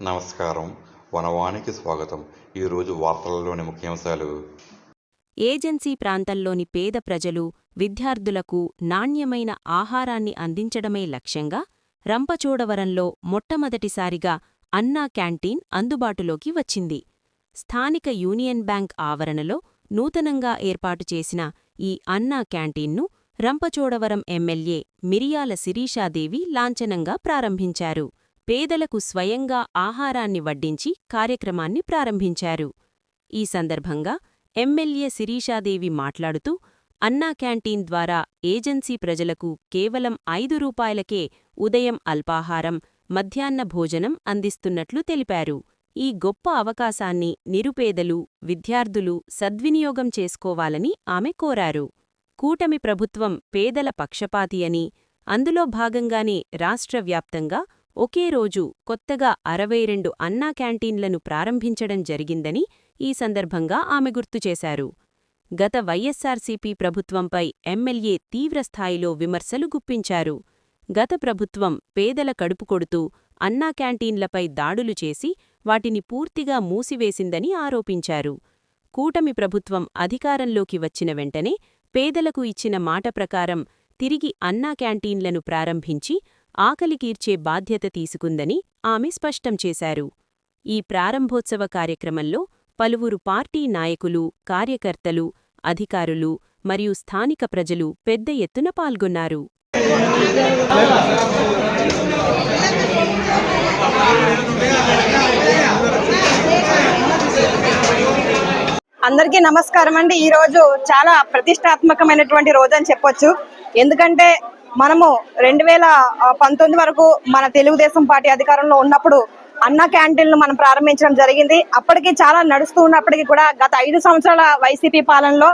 నమస్కారం. వనవానికి స్వాగతం. ఈరోజు వార్తలలోని ముఖ్యాంశాలు. ఏజెన్సీ ప్రాంతంలోని పేద ప్రజలు, విద్యార్థులకు నాణ్యమైన ఆహారాన్ని అందించడమే లక్ష్యంగా రంపచోడవరంలో మొట్టమొదటిసారిగా అన్నా క్యాంటీన్ అందుబాటులోకి వచ్చింది. స్థానిక యూనియన్ బ్యాంక్ ఆవరణలో నూతనంగా ఏర్పాటు చేసిన ఈ అన్నా క్యాంటీన్ను రంపచోడవరం ఎమ్మెల్యే మిరియాల శిరీషాదేవి లాంఛనంగా ప్రారంభించారు. పేదలకు స్వయంగా ఆహారాన్ని వడ్డించి కార్యక్రమాన్ని ప్రారంభించారు. ఈ సందర్భంగా ఎమ్మెల్యే శిరీషాదేవి మాట్లాడుతూ, అన్నా క్యాంటీన్ ద్వారా ఏజెన్సీ ప్రజలకు కేవలం 5 రూపాయలకే ఉదయం అల్పాహారం, మధ్యాహ్న భోజనం అందిస్తున్నట్లు తెలిపారు. ఈ గొప్ప అవకాశాన్ని నిరుపేదలు, విద్యార్థులు సద్వినియోగం చేసుకోవాలని ఆమె కోరారు. కూటమి ప్రభుత్వం పేదల పక్షపాతి అని, అందులో భాగంగానే రాష్ట్ర వ్యాప్తంగా ఒకే రోజు కొత్తగా 62 అన్నా క్యాంటీన్లను ప్రారంభించడం జరిగిందని ఈ సందర్భంగా ఆమె గుర్తుచేశారు. గత వైఎస్సార్సీపీ ప్రభుత్వంపై ఎమ్మెల్యే తీవ్రస్థాయిలో విమర్శలు గుప్పించారు. గత ప్రభుత్వం పేదల కడుపు కొడుతూ అన్నా క్యాంటీన్లపై దాడులు చేసి వాటిని పూర్తిగా మూసివేసిందని ఆరోపించారు. కూటమి ప్రభుత్వం అధికారంలోకి వచ్చిన వెంటనే పేదలకు ఇచ్చిన మాట ప్రకారం తిరిగి అన్నా క్యాంటీన్లను ప్రారంభించి ఆకలి తీర్చే బాధ్యత తీసుకుందని ఆమె స్పష్టం చేశారు. ఈ ప్రారంభోత్సవ కార్యక్రమంలో పలువురు పార్టీ నాయకులు, కార్యకర్తలు, అధికారులు మరియు స్థానిక ప్రజలు పెద్ద ఎత్తున పాల్గొన్నారు. అందరికీ నమస్కారం అండి. ఈ రోజు చాలా ప్రతిష్టాత్మకమైనటువంటి రోజు అని చెప్పొచ్చు. ఎందుకంటే మనము 2019 వరకు మన తెలుగుదేశం పార్టీ అధికారంలో ఉన్నప్పుడు అన్నా క్యాంటీన్లు మనం ప్రారంభించడం జరిగింది. అప్పటికి చాలా నడుస్తూ ఉన్నప్పటికీ కూడా గత 5 సంవత్సరాల వైసీపీ పాలనలో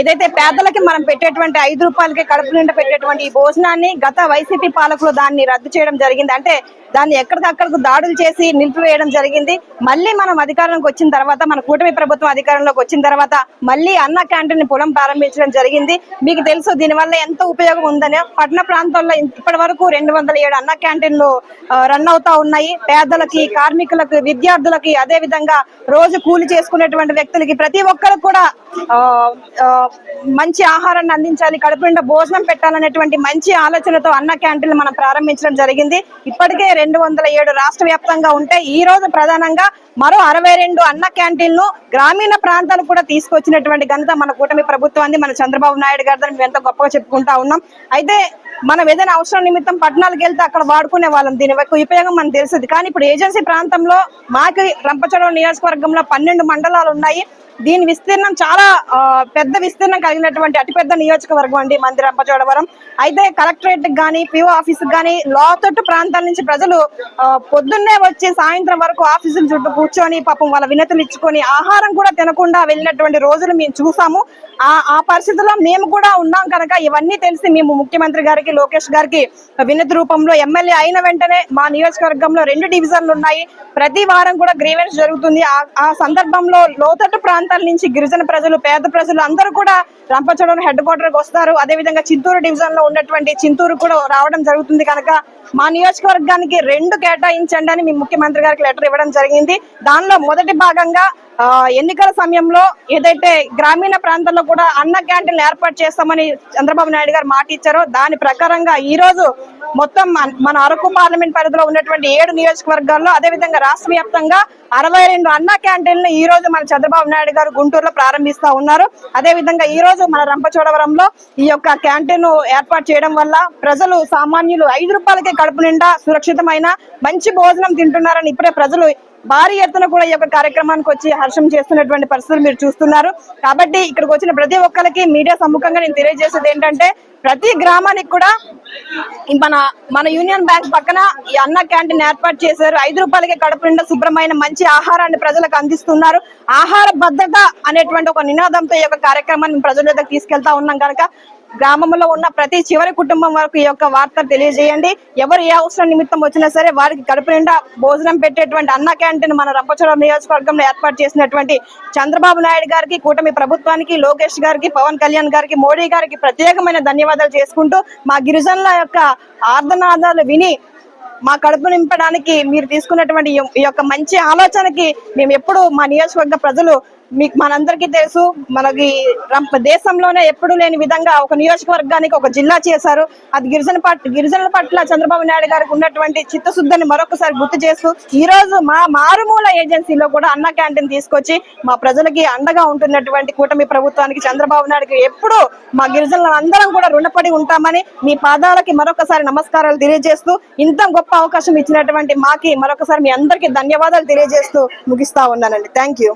ఏదైతే పేదలకి మనం పెట్టేటువంటి 5 రూపాయలకి కడుపు నిండా పెట్టేటువంటి ఈ భోజనాన్ని గత వైసీపీ పాలకులు దాన్ని రద్దు చేయడం జరిగింది. అంటే దాన్ని ఎక్కడికక్కడికి దాడులు చేసి నిలిపివేయడం జరిగింది. మళ్ళీ మనం అధికారంలోకి వచ్చిన తర్వాత, మన కూటమి ప్రభుత్వం అధికారంలోకి వచ్చిన తర్వాత మళ్ళీ అన్నా క్యాంటీన్ పొలం ప్రారంభించడం జరిగింది. మీకు తెలుసు దీనివల్ల ఎంత ఉపయోగం ఉందని. పట్టణ ప్రాంతాల్లో ఇప్పటి వరకు 207 అన్నా క్యాంటీన్లు రన్ అవుతా ఉన్నాయి. పేదలకి, కార్మికులకు, విద్యార్థులకి, అదే విధంగా రోజు కూలి చేసుకునేటువంటి వ్యక్తులకి ప్రతి ఒక్కరికి కూడా మంచి ఆహారాన్ని అందించాలి, కడుపు నిండా భోజనం పెట్టాలనేటువంటి మంచి ఆలోచనతో అన్నా క్యాంటీన్లు మనం ప్రారంభించడం జరిగింది. ఇప్పటికే 207 రాష్ట్ర వ్యాప్తంగా ఉంటే ఈ రోజు ప్రధానంగా మరో 62 అన్నా క్యాంటీన్లు గ్రామీణ ప్రాంతాలకు కూడా తీసుకొచ్చినటువంటి ఘనత మన కూటమి ప్రభుత్వాన్ని, మన చంద్రబాబు నాయుడు గారిని మేము ఎంతో గొప్పగా చెప్పుకుంటా ఉన్నాం. అయితే మనం ఏదైనా అవసరం నిమిత్తం పట్టణాలకు వెళ్తే అక్కడ వాడుకునే వాళ్ళం, దీని యొక్క ఉపయోగం మనకు తెలుస్తుంది. కానీ ఇప్పుడు ఏజెన్సీ ప్రాంతంలో మాకు రంపచోడవరం నియోజకవర్గంలో 12 మండలాలు ఉన్నాయి. దీని విస్తీర్ణం చాలా పెద్ద విస్తీర్ణం కలిగినటువంటి అతిపెద్ద నియోజకవర్గం అండి మంది రంపచోడవరం. అయితే కలెక్టరేట్ కానీ, పిఓ ఆఫీసు కానీ, లోతట్టు ప్రాంతాల నుంచి ప్రజలు పొద్దున్నే వచ్చి సాయంత్రం వరకు ఆఫీసుల చుట్టూ కూర్చొని పాపం వాళ్ళ వినతులు ఇచ్చుకొని ఆహారం కూడా తినకుండా వెళ్ళినటువంటి రోజులు మేము చూసాము. ఆ పరిస్థితుల్లో మేము కూడా ఉన్నాం కనుక ఇవన్నీ తెలిసి మేము ముఖ్యమంత్రి గారికి, లోకేష్ గారికి వినతి రూపంలో ఎమ్మెల్యే అయిన వెంటనే మా నియోజకవర్గంలో 2 డివిజన్లు ఉన్నాయి. ప్రతి వారం కూడా గ్రీవెన్స్ జరుగుతుంది. ఆ సందర్భంలో లోతట్టు ప్రాంతాల నుంచి గిరిజన ప్రజలు, పేద ప్రజలు అందరూ కూడా రంపచోడవరం హెడ్ క్వార్టర్కి వస్తారు. అదేవిధంగా చింతూరు డివిజన్ లో ఉన్నటువంటి చింతూరు కూడా రావడం జరుగుతుంది. కనుక మా నియోజకవర్గానికి 2 కేటాయించండి అని మీ ముఖ్యమంత్రి గారికి లెటర్ ఇవ్వడం జరిగింది. దానిలో మొదటి భాగంగా ఎన్నికల సమయంలో ఏదైతే గ్రామీణ ప్రాంతాల్లో కూడా అన్న క్యాంటీన్లు ఏర్పాటు చేస్తామని చంద్రబాబు నాయుడు గారు మాట ఇచ్చారో దాని ప్రకారంగా ఈ రోజు మొత్తం మన అరకు పార్లమెంట్ పరిధిలో ఉన్నటువంటి 7 నియోజకవర్గాల్లో, అదేవిధంగా రాష్ట్ర వ్యాప్తంగా 62 అన్నా క్యాంటీన్లు ఈ రోజు మన చంద్రబాబు నాయుడు గారు గుంటూరులో ప్రారంభిస్తా ఉన్నారు. అదేవిధంగా ఈ రోజు మన రంపచోడవరంలో ఈ యొక్క క్యాంటీన్ ఏర్పాటు చేయడం వల్ల ప్రజలు, సామాన్యులు 5 రూపాయలకే కడుపు నిండా సురక్షితమైన మంచి భోజనం తింటున్నారని ఇప్పుడే ప్రజలు భారీ ఎత్తున కూడా ఈ యొక్క కార్యక్రమానికి వచ్చి హర్షం చేస్తున్నటువంటి పరిస్థితులు మీరు చూస్తున్నారు. కాబట్టి ఇక్కడికి వచ్చిన ప్రతి ఒక్కరికి మీడియా సమ్ముఖంగా నేను తెలియజేసేది ఏంటంటే, ప్రతి గ్రామానికి కూడా మన యూనియన్ బ్యాంక్ పక్కన ఈ అన్నా క్యాంటీన్ ఏర్పాటు చేశారు. 5 రూపాయలకే కడుపు నిండా శుభ్రమైన మంచి ఆహారాన్ని ప్రజలకు అందిస్తున్నారు. ఆహార భద్రత అనేటువంటి ఒక నినాదంతో ఈ యొక్క కార్యక్రమాన్ని ప్రజల దగ్గర తీసుకెళ్తా ఉన్నాం కనుక గ్రామంలో ఉన్న ప్రతి చివరి కుటుంబం వరకు ఈ యొక్క వార్త తెలియజేయండి. ఎవరు ఏ అవసరం నిమిత్తం వచ్చినా సరే వారికి కడుపు నిండా భోజనం పెట్టేటువంటి అన్నా క్యాంటీన్ మన రంపచోడవరం నియోజకవర్గంలో ఏర్పాటు చేసినటువంటి చంద్రబాబు నాయుడు గారికి, కూటమి ప్రభుత్వానికి, లోకేష్ గారికి, పవన్ కళ్యాణ్ గారికి, మోడీ గారికి ప్రత్యేకమైన ధన్యవాదాలు చేసుకుంటూ మా గిరిజనుల యొక్క ఆర్దనాదాలు విని మా కడుపు నింపడానికి మీరు తీసుకున్నటువంటి ఈ యొక్క మంచి ఆలోచనకి మేము ఎప్పుడు మా నియోజకవర్గ ప్రజలు మీకు మనందరికీ తెలుసు, మనకి దేశంలోనే ఎప్పుడు లేని విధంగా ఒక నియోజకవర్గానికి ఒక జిల్లా చేశారు. అది గిరిజనుల పట్ల చంద్రబాబు నాయుడు గారికి ఉన్నటువంటి చిత్తశుద్ధిని మరొకసారి గుర్తు చేస్తూ ఈ రోజు మా మారుమూల ఏజెన్సీలో కూడా అన్న క్యాంటీన్ తీసుకొచ్చి మా ప్రజలకి అండగా ఉంటున్నటువంటి కూటమి ప్రభుత్వానికి చంద్రబాబు నాయుడుకి ఎప్పుడు మా గిరిజనులు అందరం కూడా రుణపడి ఉంటామని మీ పాదాలకి మరొకసారి నమస్కారాలు తెలియజేస్తూ ఇంత గొప్ప అవకాశం ఇచ్చినటువంటి మాకి మరొకసారి మీ అందరికీ ధన్యవాదాలు తెలియజేస్తూ ముగిస్తా ఉన్నానండి. Thank you.